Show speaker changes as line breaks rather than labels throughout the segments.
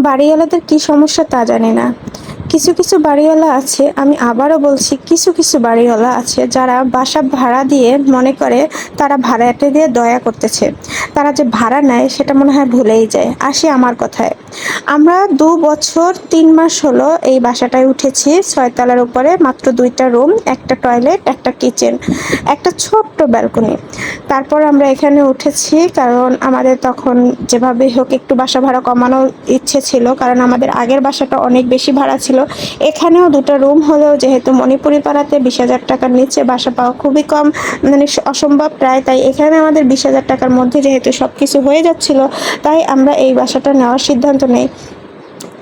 বাড়িওয়ালাদের কি সমস্যা তা জানি না। কিছু কিছু বাড়িওয়ালা আছে, আমি আবারও বলছি, কিছু কিছু বাড়িওয়ালা আছে যারা বাসা ভাড়া দিয়ে মনে করে তারা ভাড়াটে দিয়ে দয়া করতেছে। তারা যে ভাড়া নেয় সেটা মনে হয় ভুলেই যায়। আসি আমার কথায়, আমরা 2 বছর 3 মাস হলো এই বাসাটায় উঠেছি। 6 তলার উপরে, মাত্র 2টা রুম, একটা টয়লেট, একটা কিচেন, একটা ছোট্ট ব্যালকনি। তারপর আমরা এখানে উঠেছি কারণ আমাদের তখন যেভাবে হোক একটু বাসা ভাড়া কমানোর ইচ্ছে ছিল, কারণ আমাদের আগের বাসাটা অনেক বেশি ভাড়া ছিল। এখানেও 2টা রুম হলেও যেহেতু মণিপুরি পাড়াতে 20,000 টাকার নিচে বাসা পাওয়া খুবই কম, মানে অসম্ভব প্রায়। তাই এখানে আমাদের 20,000 টাকার মধ্যে যেহেতু সব কিছু হয়ে যাচ্ছিল, তাই আমরা এই বাসাটা নেওয়ার সিদ্ধান্ত নেই।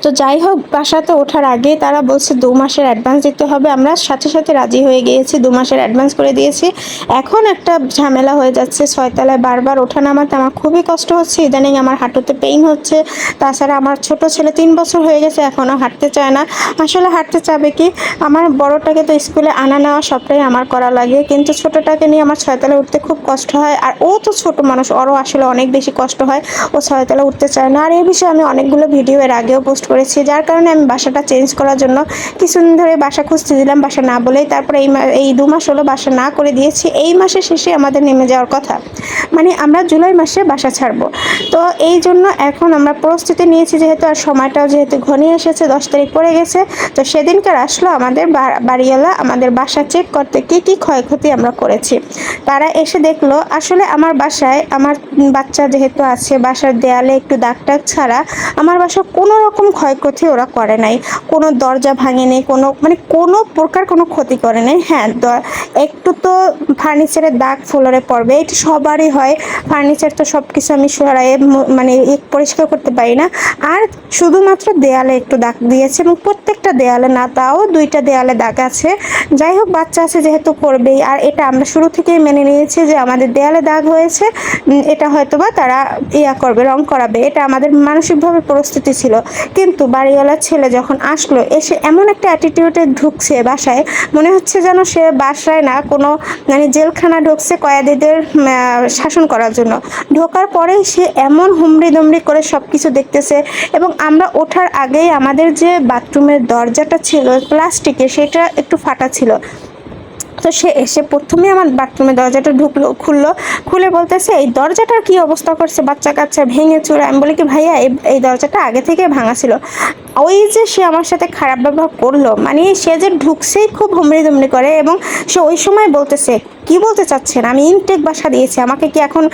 তো যাই হোক, বাসাতে ওঠার আগে তারা বলছে 2 মাসের অ্যাডভান্স দিতে হবে। আমরা সাথে সাথে রাজি হয়ে গিয়েছি, 2 মাসের অ্যাডভান্স করে দিয়েছি। এখন একটা ঝামেলা হয়ে যাচ্ছে, 6 তলায় বারবার ওঠা নামাতে আমার খুবই কষ্ট হচ্ছে। ইদানিং আমার হাঁটুতে পেইন হচ্ছে। তাছাড়া আমার ছোট ছেলে 3 বছর হয়ে গেছে, এখনও হাঁটতে চায় না। আসলে হাঁটতে চাবে কি, আমার বড়টাকে তো স্কুলে আনা নেওয়া সবটাই আমার করা লাগে, কিন্তু ছোটটাকে নিয়ে আমার 6 তলায় উঠতে খুব কষ্ট হয়। আর ও তো ছোট মানুষ, ওরও আসলে অনেক বেশি কষ্ট হয়। ও 6 তলায় উঠতে চায় না। আর এই বিষয়ে আমি অনেকগুলো ভিডিও এর আগেও পোস্ট করেছি, যার কারণে আমি বাসাটা চেঞ্জ করার জন্য কিছুদিন ধরে বাসা খুঁজতেছিলাম, বাসা না বলেই তারপরে এই 2 মাস হলো বাসা না করে দিয়েছি। এই মাসের শেষে আমাদের নেমে যাওয়ার কথা, মানে আমরা জুলাই মাসে বাসা ছাড়বো। তো এই জন্য এখন আমরা প্রস্তুতি নিয়েছি, যেহেতু আর সময়টাও যেহেতু ঘনিয়ে এসেছে, 10 তারিখ পড়ে গেছে। তো সেদিনকার আসলো আমাদের বাড়িওয়ালা আমাদের বাসা চেক করতে, কি কি ক্ষয়ক্ষতি আমরা করেছি। তারা এসে দেখলো আসলে আমার বাসায় আমার বাচ্চা যেহেতু আছে, বাসার দেয়ালে একটু দাগ টাগ ছাড়া আমার বাসা কোনো রকম ক্ষয়ক্ষতি ওরা করে নাই। কোনো দরজা ভাঙেনি, কোনো প্রকার কোনো ক্ষতি করে নাই। হ্যাঁ, একটু তো ফার্নিচারের দাগ ফ্লোরে পড়বে, এটা সবারই হয়। ফার্নিচার তো সব কিছু আমি সরাইয়ে পরিষ্কার করতে পারি না। আর শুধুমাত্র দেয়ালে একটু দাগ দিয়েছে, এবং প্রত্যেকটা দেয়ালে না, তাও 2টা দেয়ালে দাগ আছে। যাই হোক, বাচ্চা আছে যেহেতু করবেই। আর এটা আমরা শুরু থেকেই মেনে নিয়েছি যে আমাদের দেয়ালে দাগ হয়েছে, এটা হয়তোবা তারা করবে, রং করাবে, এটা আমাদের মানসিকভাবে প্রস্তুতি ছিল। কিন্তু বাড়িওয়ালার ছেলে যখন আসলো, এসে এমন একটা অ্যাটিটিউডে ঢুকছে বাসায়, মনে হচ্ছে যেন সে বাসায় না কোনো জেলখানা ঢুকছে কয়েদিদের শাসন করার জন্য। ঢোকার পরেই সে এমন হুমড়ি দুমড়ি করে সব কিছু দেখতেছে। এবং আমরা ওঠার আগেই আমাদের যে বাথরুমের দরজাটা ছিল প্লাস্টিকের, সেটা একটু ফাটা ছিল। তো সে এসে প্রথমে আমার বাথরুমের দরজাটা খুললো, খুলে বলতেছে এই দরজাটার কি অবস্থা করছে, বাচ্চা কাচ্চা ভেঙে চুরে। আমি বলি কি ভাইয়া, এই দরজাটা আগে থেকে ভাঙা ছিল। ওই যে সে আমার সাথে খারাপ ব্যবহার করলো, মানে সে যে ঢুকছেই খুব হুমড়ি দুমড়ি করে। এবং সে ওই সময় বলতেছে, কি বলতে চাচ্ছেন, আমি ইনটেক বাসা দিয়েছি, আমাকে কি এখন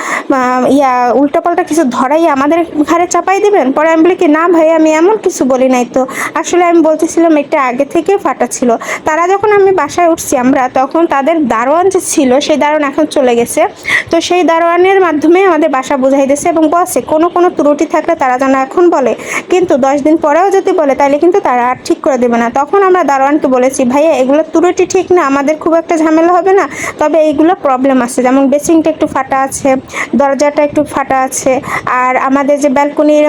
উল্টাপাল্টা কিছু ধরাই আমাদের ঘাড়ে চাপাই দিবেন? পরে আমি বলি কি না ভাই, আমি এমন কিছু বলি নাই তো, আসলে আমি বলতেছিলাম এটা আগে থেকে ফাটা ছিল। তারা যখন আমি বাসায় উঠছি আমরা, তখন তাদের দারোয়ান যে ছিল, সেই দারোয়ান এখন চলে গেছে। তো সেই দারোয়ানের মাধ্যমে আমাদের বাসা বুঝাই দিয়েছে, এবং বসে কোনো ত্রুটি থাকলে তারা যেন এখন বলে, কিন্তু 10 দিন পরেও যদি বলে তাহলে কিন্তু তারা আর ঠিক করে দেবে না। তখন আমরা দারোয়ানকে বলেছি, ভাইয়া এগুলো ত্রুটি ঠিক না, আমাদের খুব একটা ঝামেলা হবে না, তবে এইগুলো প্রবলেম আছে, যেমন বেসিংটা একটু ফাটা আছে, দরজাটা একটু ফাটা আছে, আর আমাদের যে ব্যালকনির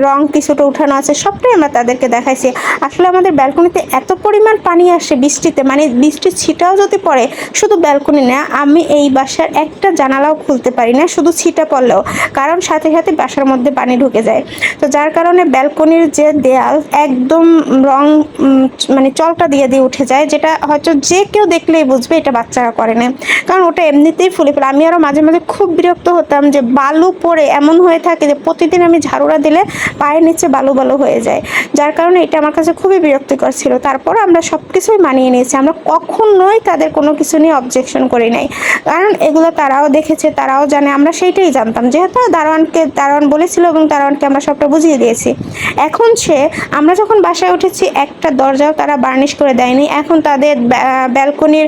রং কিছুটা উঠানো আছে, সবটাই আমরা তাদেরকে দেখাইছি। আসলে আমাদের ব্যালকনিতে এত পরিমাণ পানি আসে বৃষ্টিতে, বৃষ্টির ছিটাও যদি পড়ে, শুধু ব্যালকনি না, আমি এই বাসার একটা জানালাও খুলতে পারি না শুধু ছিটা পড়লেও, কারণ সাথে সাথে বাসার মধ্যে পানি ঢুকে যায়। তো যার কারণে ব্যালকনির যে দেয়াল একদম রং চলটা দিয়ে উঠে যায়, যেটা হয়তো যে কেউ দেখলেই বুঝবে এটা বাচ্চারা করে না, কারণ ওটা এমনিতেই ফুলে ফেলে। আমি আরও মাঝে মাঝে খুব বিরক্ত হতাম যে বালু পড়ে এমন হয়ে থাকে যে প্রতিদিন আমি ঝাড়ুরা দিলে পায়ের নিচে বালু বালু হয়ে যায়, যার কারণে এটা আমার কাছে খুবই বিরক্তিকর ছিল। তারপর আমরা সব কিছুই মানিয়ে নিয়েছি, আমরা কখনোই তাদের কোনো কিছু নিয়ে অবজেকশন করি নাই, কারণ এগুলো তারাও দেখেছে, তারাও জানে, আমরা সেইটাই জানতাম। যেহেতু দারোয়ান বলেছিল এবং দারোয়ানকে আমরা সবটা বুঝিয়ে দিয়েছি। এখন আমরা যখন বাসায় উঠেছি, একটা দরজাও তারা বার্নিশ করে দেয়নি। এখন তাদের ব্যালকনির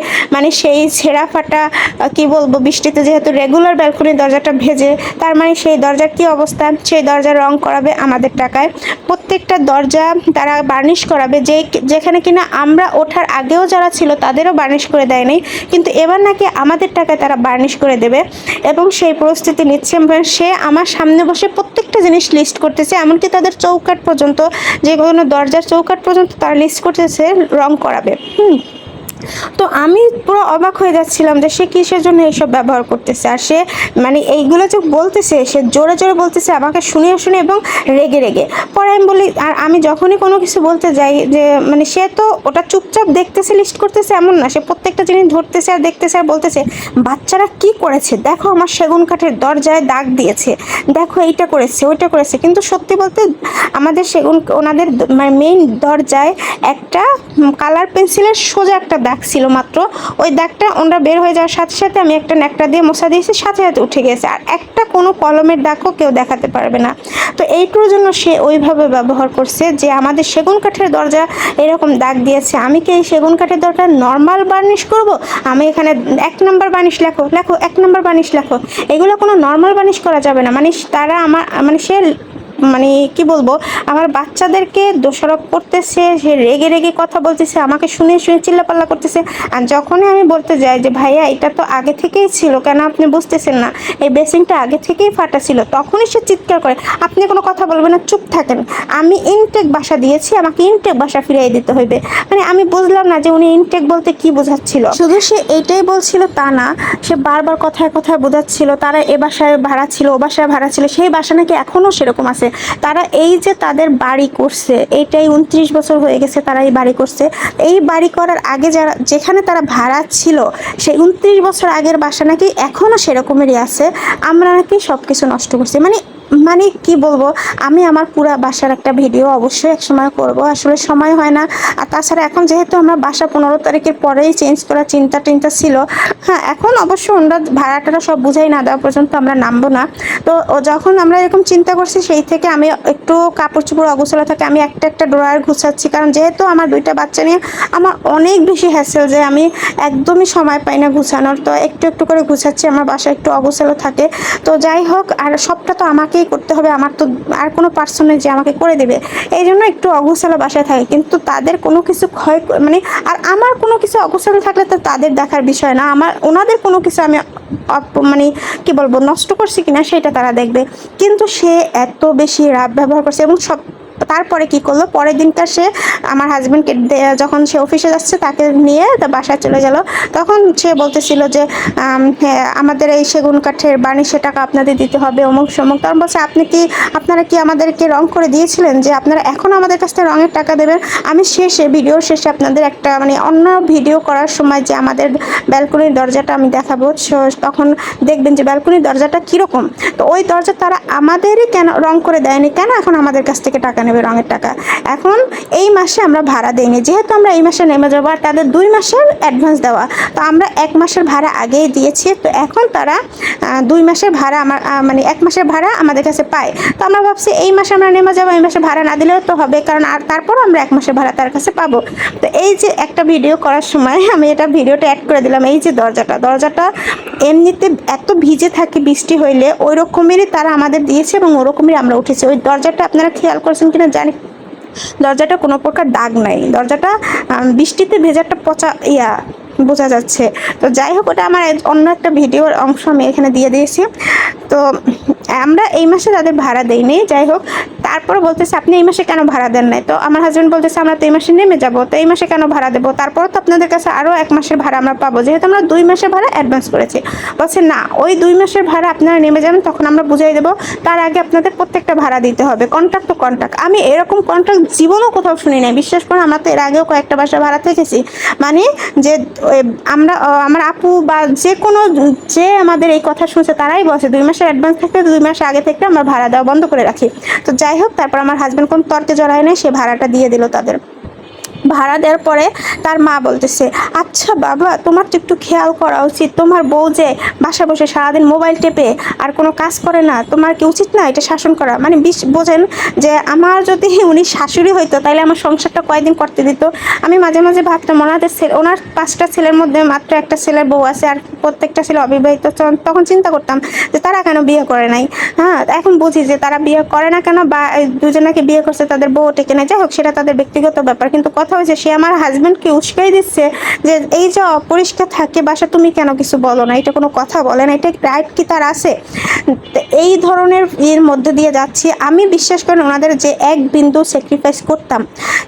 সেই ছেঁড়া ফাটা, কি বলবো, বৃষ্টিতে যেহেতু রেগুলার ব্যালকনির দরজাটা ভেজে, তার সেই দরজার কি অবস্থা, সেই দরজার রং করাবে আমাদের টাকায়। প্রত্যেকটা দরজা তারা বার্নিশ করাবে, যেখানে কিনা আমরা ওঠার আগেও যারা ছিল তাদেরও বার্নিশ করে দেয়নি, কিন্তু এবার নাকি আমাদের টাকায় তারা বার্নিশ করে দেবে, এবং সেই প্রস্তুতি নিচ্ছে। সে আমার সামনে বসে প্রত্যেকটা জিনিস লিস্ট করতেছে, এমনকি তাদের চৌকাঠ পর্যন্ত, যে কোনো দরজার চৌকাঠ পর্যন্ত তারা লিস্ট করতেছে রং করাবে। তো আমি পুরো অবাক হয়ে যাচ্ছিলাম যে সে কিসের জন্য এইসব ব্যবহার করতেছে, আর সে মানে এইগুলো যে বলতেছে সে জোরে জোরে বলতেছে আমাকে শুনিয়ে শুনে এবং রেগে রেগে। পরে আমি বলি, আর আমি যখনই কোনো কিছু বলতে যাই যে মানে সে তো ওটা চুপচাপ দেখতেছে লিস্ট করতেছে এমন না, সে প্রত্যেকটা জিনিস ধরতেছে আর দেখতেছে আর বলতেছে বাচ্চারা কি করেছে, দেখো আমার সেগুন কাঠের দরজায় দাগ দিয়েছে, দেখো এইটা করেছে ওইটা করেছে। কিন্তু সত্যি বলতে আমাদের সেগুন ওনাদের মানে মেইন দরজায় একটা কালার পেন্সিলের সোজা একটা দাগ ছিল মাত্র। ওই দাগটা ওনারা বের হয়ে যাওয়ার সাথে সাথে আমি একটা ন্যাকড়া দিয়ে মশা দিয়েছি, সাথে সাথে উঠে গেছে, আর একটা কোনো কলমের দাগও কেউ দেখাতে পারবে না। তো এইটুর জন্য সে ওইভাবে ব্যবহার করছে যে আমাদের সেগুন কাঠের দরজা এরকম দাগ দিয়েছে। আমি কি এই সেগুন কাঠের দরজা নর্মাল বার্নিশ করব? আমি এখানে 1 নম্বর বার্নিশ লেখো লেখো 1 নম্বর বার্নিশ লেখো, এগুলো কোনো নর্মাল বার্নিশ করা যাবে না। মানে তারা আমার মানে সে মানে কি বলবো, আমার বাচ্চাদেরকে দোষারোপ করতেছে, সে রেগে রেগে কথা বলতেছে, আমাকে শুনে শুনে চিল্লাপাল্লা করতেছে। আর যখনই আমি বলতে যাই যে ভাইয়া এটা তো আগে থেকেই ছিল, কেন আপনি বুঝতেছেন না, এই বেসিনটা আগে থেকেই ফাটা ছিল, তখনই সে চিৎকার করে আপনি কোনো কথা বলবেন না, চুপ থাকেন, আমি ইনটেক বাসা দিয়েছি, আমাকে ইনটেক বাসা ফিরিয়ে দিতে হইবে। মানে আমি বুঝলাম না যে উনি ইনটেক বলতে কি বোঝাচ্ছিল। শুধু সে এইটাই বলছিল তা না, সে বারবার কথায় কথায় বোঝাচ্ছিল তারা এ বাসায় ভাড়া ছিল ও বাসায় ভাড়া ছিল, সেই বাসা নাকি এখনও সেরকম আছে। তারা এই যে তাদের বাড়ি করছে, এইটাই 29 বছর হয়ে গেছে তারা এই বাড়ি করছে। এই বাড়ি করার আগে যারা যেখানে তারা ভাড়া ছিল সেই 29 বছর আগের বাসা নাকি এখনও সেরকমেরই আছে, আমরা নাকি সব কিছু নষ্ট করছি। মানে মানে কি বলবো, আমি আমার পুরা বাসার একটা ভিডিও অবশ্যই একসময় করব, আসলে সময় হয় না। আর তাছাড়া এখন যেহেতু আমরা বাসা 15 তারিখের পরেই চেঞ্জ করার চিন্তা ছিল, হ্যাঁ এখন অবশ্য আমরা ভাড়াটা সব বুঝাই না দেওয়া পর্যন্ত আমরা নামবো না। তো যখন আমরা এরকম চিন্তা করছি সেই থেকে আমি একটু কাপড় চোপড় অগোছালো থাকে, আমি একটা একটা ড্রয়ার গুছাচ্ছি, কারণ যেহেতু আমার 2টা বাচ্চা নিয়ে আমার অনেক বেশি হ্যাসেল, যে আমি একদমই সময় পাই না গুছানোর। তো একটু একটু করে গুছাচ্ছি, আমার বাসা একটু অগোছালো থাকে। তো যাই হোক, আর সবটা তো আমাকেই করতে হবে, আমার তো আর কোনো পার্সন নেই যে আমাকে করে দেবে, এই জন্য একটু অগোছালো বাসায় থাকে। কিন্তু তাদের কোনো কিছু মানে আর আমার কোনো কিছু অগোছালো থাকলে তো তাদের দেখার বিষয় না, আমার ওনাদের কোনো কিছু আমি মানে কি বলবো নষ্ট করছি কিনা সেটা তারা দেখবে। কিন্তু সে এত বেশি রাগ ব্যবহার করছে এবং সব তারপরে কি করলো, পরের দিনটা সে আমার হাজব্যান্ডকে যখন সে অফিসে যাচ্ছে তাকে নিয়ে বাসায় চলে গেল, তখন সে বলতেছিল যে হ্যাঁ আমাদের এই সেগুন কাঠের বার্নিশের টাকা আপনাদের দিতে হবে অমুক সমুক। তখন বলছে আপনারা কি আমাদেরকে রং করে দিয়েছিলেন যে আপনারা এখন আমাদের কাছ থেকে রঙের টাকা দেবেন? আমি ভিডিওর শেষে আপনাদের একটা মানে অন্য ভিডিও করার সময় যে আমাদের ব্যালকনির দরজাটা আমি দেখাবো, তখন দেখবেন যে ব্যালকনির দরজাটা কীরকম। তো ওই দরজা তারা আমাদেরই কেন রং করে দেয়নি, কেন এখন আমাদের কাছ থেকে টাকা নেবে রঙের টাকা? এখন এই মাসে আমরা ভাড়া দেইনি, যেহেতু আমরা এই মাসে নেমে যাবো, আর তাদের 2 মাসের অ্যাডভান্স দেওয়া, তো আমরা 1 মাসের ভাড়া আগেই দিয়েছি। তো এখন তারা 2 মাসের ভাড়া মানে 1 মাসের ভাড়া আমাদের কাছে পায়। তো আমরা ভাবছি এই মাসে আমরা নেমে যাবো, এই মাসে ভাড়া না দিলেও তো হবে, কারণ আর তারপর আমরা 1 মাসের ভাড়া তার কাছে পাবো। তো এই যে একটা ভিডিও করার সময় আমি এটা ভিডিওটা অ্যাড করে দিলাম, এই যে দরজাটা এমনিতে এত ভিজে থাকে বৃষ্টি হইলে, ওই রকমেরই তারা আমাদের দিয়েছে এবং ওরকমই আমরা উঠেছি। ওই দরজাটা আপনারা খেয়াল করেছেন কিনা জানি, দরজাটা কোনো প্রকার দাগ নাই, দরজাটা বৃষ্টিতে ভেজাটা পচা বোঝা যাচ্ছে। তো যাই হোক, ওটা আমার অন্য একটা ভিডিওর অংশ আমি এখানে দিয়ে দিয়েছি। তো আমরা এই মাসে তাদের ভাড়া দেইনি। যাই হোক, তারপর বলতেছে আপনি এই মাসে কেন ভাড়া দেন নাই? তো আমার হাজব্যান্ড বলতেছে আমরা তো এই মাসে নেমে যাবো, তো এই মাসে কেন ভাড়া দেবো? তারপর তো আপনাদের কাছে আরও 1 মাসের ভাড়া আমরা পাবো, যেহেতু আমরা 2 মাসের ভাড়া অ্যাডভান্স করেছি। বলছে না, ওই 2 মাসের ভাড়া আপনারা নেমে যাবেন, তখন আমরা বুঝাই দেবো, তার আগে আপনাদের প্রত্যেকটা ভাড়া দিতে হবে, কন্ট্রাক্ট তো কন্ট্রাক্ট। আমি এরকম কন্ট্রাক্ট জীবনও কোথাও শুনি নাই, বিশ্বাস করুন। আমরা তো এর আগেও কয়েকটা বাসা ভাড়া থেকেছি, মানে যে আমরা আমার আপু বা যে আমাদের এই কথা শুনছে তারাই বলছে 2 মাসের অ্যাডভান্স থাকতে 2 মাস আগে থেকে আমরা ভাড়া দেওয়া বন্ধ করে রাখি। তো যাই হোক, তারপর আমার হাজব্যান্ড কোন তর্কে জড়ায় নেই, সে ভাড়াটা দিয়ে দিল তাদের। ভাড়া দেওয়ার পরে তার মা বলতেছে আচ্ছা বাবা, তোমার তো একটু খেয়াল করা উচিত, তোমার বউ যে বাসা বসে সারাদিন মোবাইল টেপে আর কোনো কাজ করে না, তোমার কি উচিত না এটা শাসন করা? মানে বোঝেন যে আমার যদি উনি শাশুড়ি হইতো তাহলে আমার সংসারটা কয়দিন করতে দিত। আমি মাঝে মাঝে ভাবতাম ওনার 5টা ছেলের মধ্যে মাত্র একটা ছেলের বউ আছে, আর প্রত্যেকটা ছেলে অবিবাহিত। তখন চিন্তা করতাম যে তারা কেন বিয়ে করে নাই। হ্যাঁ, এখন বুঝি যে তারা বিয়ে করে না কেন, বা দুজনাকে বিয়ে করছে তাদের বউ টেকে নেই। যাই হোক, সেটা তাদের ব্যক্তিগত ব্যাপার। কিন্তু কথা হয়েছে, সে আমার হাজব্যান্ডকে উস্কাই দিচ্ছে যে এই যে অপরিষ্কার থাকে বাসা, তুমি কেন কিছু বলো না, এটা কোনো কথা বলে না, এটা রাইট কি তার আছে? এই ধরনের এর মধ্যে দিয়ে যাচ্ছি। আমি বিশ্বাস করি ওনাদের যে এক বিন্দু স্যাক্রিফাইস করতাম,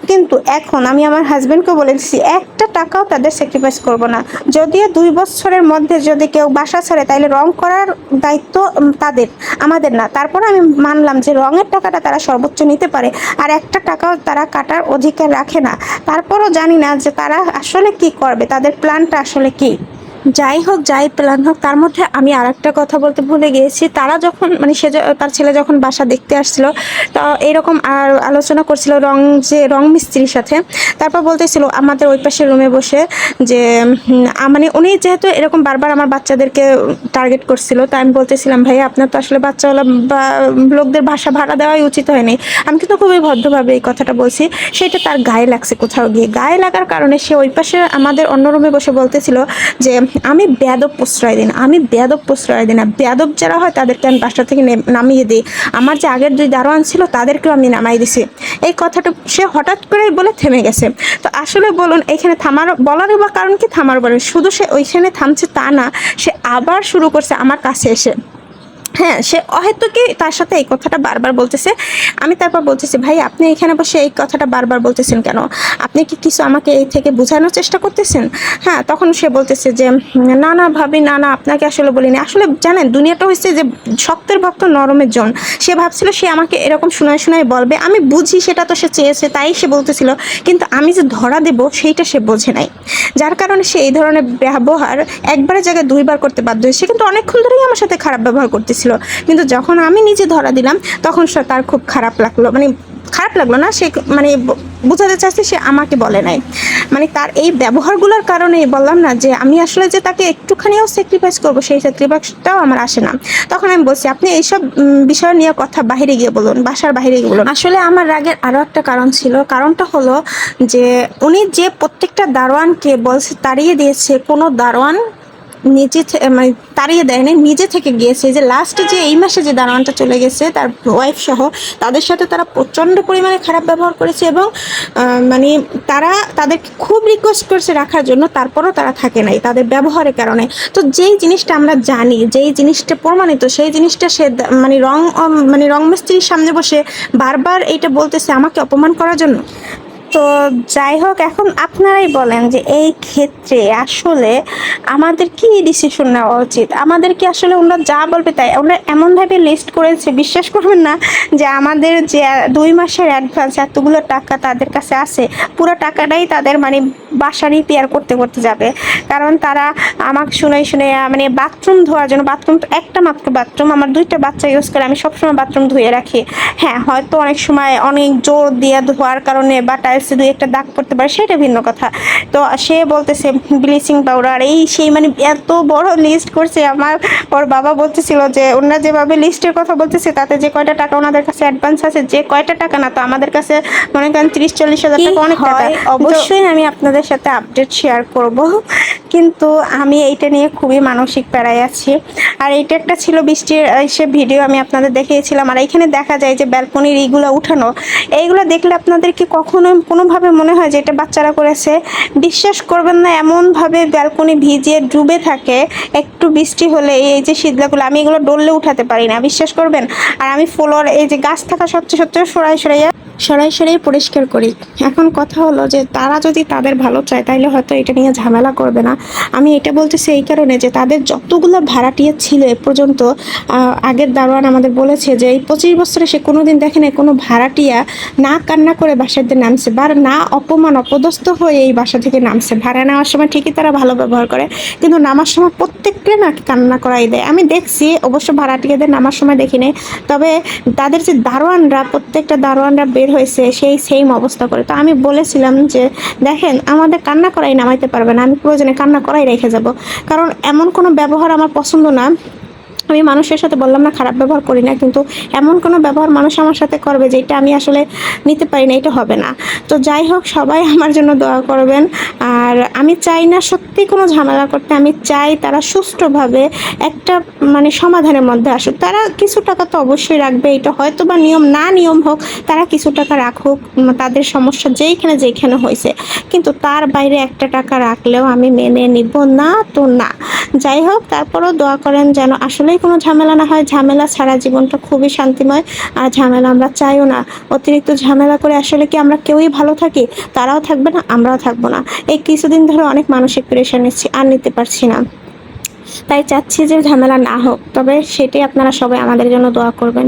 কিন্তু এখন আমি আমার হাজব্যান্ডকে বলে দিচ্ছি একটা টাকাও তাদের স্যাক্রিফাইস করব না। যদিও 2 বছরের মধ্যে যদি কেউ বাসা ছাড়ে তাইলে রং করার দায়িত্ব তাদের, আমাদের না। তারপর আমি মানলাম যে রঙের টাকাটা তারা সর্বোচ্চ নিতে পারে, আর একটা টাকাও তারা কাটার অধিকার রাখে না। তারপরও জানি না যে তারা আসলে কি করবে, তাদের প্ল্যানটা আসলে কি। যাই হোক, যাই প্ল্যান হোক, তার মধ্যে আমি আর একটা কথা বলতে ভুলে গিয়েছি। তারা যখন মানে তার ছেলে যখন বাসা দেখতে আসছিল, তো এরকম আর আলোচনা করছিল রং মিস্ত্রির সাথে। তারপর বলতেছিল আমাদের ওই পাশের রুমে বসে যে মানে উনি যেহেতু এরকম বারবার আমার বাচ্চাদেরকে টার্গেট করছিল, তাই আমি বলতেছিলাম ভাই আপনার তো আসলে বাচ্চাওয়ালা বা লোকদের বাসা ভাড়া দেওয়াই উচিত হয়নি। আমি কিন্তু খুবই ভদ্রভাবে এই কথাটা বলছি, সেটা তার গায়ে লাগছে কোথাও গিয়ে। গায়ে লাগার কারণে সে ওই পাশে আমাদের অন্য রুমে বসে বলতেছিল যে আমি বেয়াদব প্রশ্রয় দিই না, আমি বেয়াদব প্রশ্রয় দিই না, বেয়াদব যারা হয় তাদেরকে আমি বাসা থেকে নামিয়ে দিই। আমার যে আগের 2 দারোয়ান ছিল তাদেরকেও আমি নামাই দিছি। এই কথাটা সে হঠাৎ করেই বলে থেমে গেছে। তো আসলে বলুন এখানে থামার বলার বা কারণ কি? থামার বলেন, শুধু সে ওইখানে থামছে তা না, সে আবার শুরু করছে আমার কাছে এসে। হ্যাঁ, সে অহেতুকই তার সাথে এই কথাটা বারবার বলতেছে। আমি তারপর বলতেছি ভাই আপনি এখানে বসে এই কথাটা বারবার বলতেছেন কেন? আপনি কি কিছু আমাকে এই থেকে বোঝানোর চেষ্টা করতেছেন? হ্যাঁ, তখন সে বলতেছে যে না না ভাবি, না না আপনাকে আসলে বলিনি। আসলে জানেন দুনিয়াটা হচ্ছে যে শক্তের ভক্ত নরমের জন। সে ভাবছিল সে আমাকে এরকম শোনায় শোনায় বলবে, আমি বুঝি সেটা তো সে চেয়েছে তাই সে বলতেছিল, কিন্তু আমি যে ধরা দেব সেইটা সে বোঝে নাই। যার কারণে সে এই ধরনের ব্যবহার একবারের জায়গায় 2বার করতে বাধ্য হয়েছে। সে কিন্তু অনেকক্ষণ ধরেই আমার সাথে খারাপ ব্যবহার করতেছিল, কিন্তু যখন আমি নিজে ধরা দিলাম তখন তার খুব খারাপ লাগলো। মানে খারাপ লাগলো না, সে মানে বোঝাতে চাইছে সে আমাকে বলে নাই। মানে তার এই ব্যবহারগুলোর কারণে বললাম না যে আমি আসলে যে তাকে একটুখানিও স্যাক্রিফাইস করবো, সেই স্যাক্রিফাইসটাও আমার আসে না। তখন আমি বলছি আপনি এইসব বিষয় নিয়ে কথা বাইরে গিয়ে বলুন, বাসার বাইরে গিয়ে বলুন। আসলে আমার রাগের আরও একটা কারণ ছিল। কারণটা হলো যে উনি যে প্রত্যেকটা দারোয়ানকে বলছে তাড়িয়ে দিয়েছে, কোনো দারোয়ান নিজে মানে তাড়িয়ে দেয়নি, নিজে থেকে গিয়েছে। যে লাস্টে যে এই মাসে যে দারোয়ানটা চলে গেছে তার ওয়াইফ সহ, তাদের সাথে তারা প্রচণ্ড পরিমাণে খারাপ ব্যবহার করেছে এবং মানে তারা তাদেরকে খুব রিকোয়েস্ট করছে রাখার জন্য, তারপরও তারা থাকে নাই তাদের ব্যবহারের কারণে। তো যেই জিনিসটা আমরা জানি, যেই জিনিসটা প্রমাণিত, সেই জিনিসটা সে মানে রং মিস্ত্রির সামনে বসে বারবার এইটা বলতেছে আমাকে অপমান করার জন্য। তো যাই হোক, এখন আপনারাই বলেন যে এই ক্ষেত্রে আসলে আমাদের কি ডিসিশন নেওয়া উচিত? আমাদের কি আসলে ওনারা যা বলবে তাই? ওনারা এমনভাবে লিস্ট করেছে, বিশ্বাস করবেন না, যে আমাদের যে 2 মাসের অ্যাডভান্স এতগুলো টাকা তাদের কাছে আছে, পুরো টাকাটাই তাদের মানে বাসা রিপেয়ার করতে করতে যাবে। কারণ তারা আমাকে শুনে শুনে মানে বাথরুম ধোয়ার জন্য, বাথরুম একটা মাত্র বাথরুম, আমার 2টা বাচ্চা ইউজ করে, আমি সবসময় বাথরুম ধুয়ে রাখি। হ্যাঁ, হয়তো অনেক সময় অনেক জোর দিয়ে ধোয়ার কারণে বা টাইলসে 2-1টা দাগ পড়তে পারে, সেটা ভিন্ন কথা। তো সে বলতেছে ব্লিচিং পাউডার এই সেই, মানে এত বড় লিস্ট করছে। ওর বাবা বলতেছিল যে ওনারা যেভাবে লিস্টের কথা বলতেছে তাতে যে কয়টা টাকা ওনাদের কাছে অ্যাডভান্স আছে, যে কয়টা টাকা না, তো আমাদের কাছে মনে করেন 30-40 হাজার টাকা অনেক টাকা। অবশ্যই আমি আপনাদের সাথে আপডেট শেয়ার করব, কিন্তু আমি এইটা নিয়ে খুবই মানসিক প্যারায় আছি। আর এইটা একটা ছিল বৃষ্টির সে ভিডিও আমি আপনাদের দেখিয়েছিলাম। আর এইখানে দেখা যায় যে ব্যালকনির এইগুলো উঠানো, এইগুলো দেখলে আপনাদের কি কখনো কোনোভাবে মনে হয় যে এটা বাচ্চারা করেছে? বিশ্বাস করবেন না, এমনভাবে ব্যালকনি ভিজে ডুবে থাকে, একটু বৃষ্টি হলে এই যে শীতলাগুলো, আমি এগুলো ডললে উঠাতে পারি না, বিশ্বাস করবেন। আর আমি ফ্লোর এই যে গাছ থাকা সত্ত্বেও সরাই পরিষ্কার করি। এখন কথা হলো যে তারা যদি তাদের ভালো চায় তাইলে হয়তো এটা নিয়ে ঝামেলা করবে না। আমি এটা বলতেছি এই কারণে যে তাদের যতগুলো ভাড়াটিয়া ছিল এ পর্যন্ত, আগের দারোয়ান আমাদের বলেছে যে এই 25 বছরে সে কোনোদিন দেখে নাই কোনো ভাড়াটিয়া না কান্না করে বাসাতে নামছে, বা না অপমান অপদস্থ হয়ে এই বাসা থেকে নামছে। ভাড়া নেওয়ার সময় ঠিকই তারা ভালো ব্যবহার করে, কিন্তু নামার সময় প্রত্যেককে না কান্না করাই দেয়। আমি দেখছি, অবশ্য ভাড়াটিয়াদের নামার সময় দেখিনি, তবে তাদের যে দারোয়ানরা, প্রত্যেকটা দারোয়ানরা বের হয়েছে সেই সেম অবস্থা করে। তো আমি বলেছিলাম যে দেখেন আমাদের কান্না করাই নামাইতে পারবে না, আমি প্রয়োজনে কান্না করাই রেখে যাব, কারণ এমন কোনো ব্যবহার আমার পছন্দ না আমি মানুষের সাথে বললাম না খারাপ ব্যবহার করি না, কিন্তু এমন কোনো ব্যবহার মানুষ আমার সাথে করবে যেটা আমি আসলে নিতে পারি না, এটা হবে না। তো যাই হোক, সবাই আমার জন্য দোয়া করবেন। আর আমি চাই না সত্যি কোনো ঝামেলা করতে, আমি চাই তারা সুষ্ঠুভাবে একটা মানে সমাধানের মধ্যে আসুক। তারা কিছু টাকা তো অবশ্যই রাখবে, এটা হয়তো বা নিয়ম না নিয়ম হোক, তারা কিছু টাকা রাখুক, তাদের সমস্যা যেইখানে হয়েছে, কিন্তু তার বাইরে একটা টাকা রাখলেও আমি মেনে নিব না তো না। যাই হোক, তারপরেও দোয়া করেন যেন আসলেই কোনো ঝামেলা না হয়। ঝামেলা ছাড়া জীবনটা খুবই শান্তিময়, আর ঝামেলা আমরা চাইও না। অতিরিক্ত ঝামেলা করে আসলে কি আমরা কেউই ভালো থাকি? তারাও থাকবে না, আমরাও থাকবো না। এই কিছুদিন ধরে অনেক মানসিক প্রেশার নিচ্ছি, আর নিতে পারছি না। তাই চাচ্ছি যে ঝামেলা না হোক, তবে সেটাই আপনারা সবাই আমাদের জন্য দোয়া করবেন।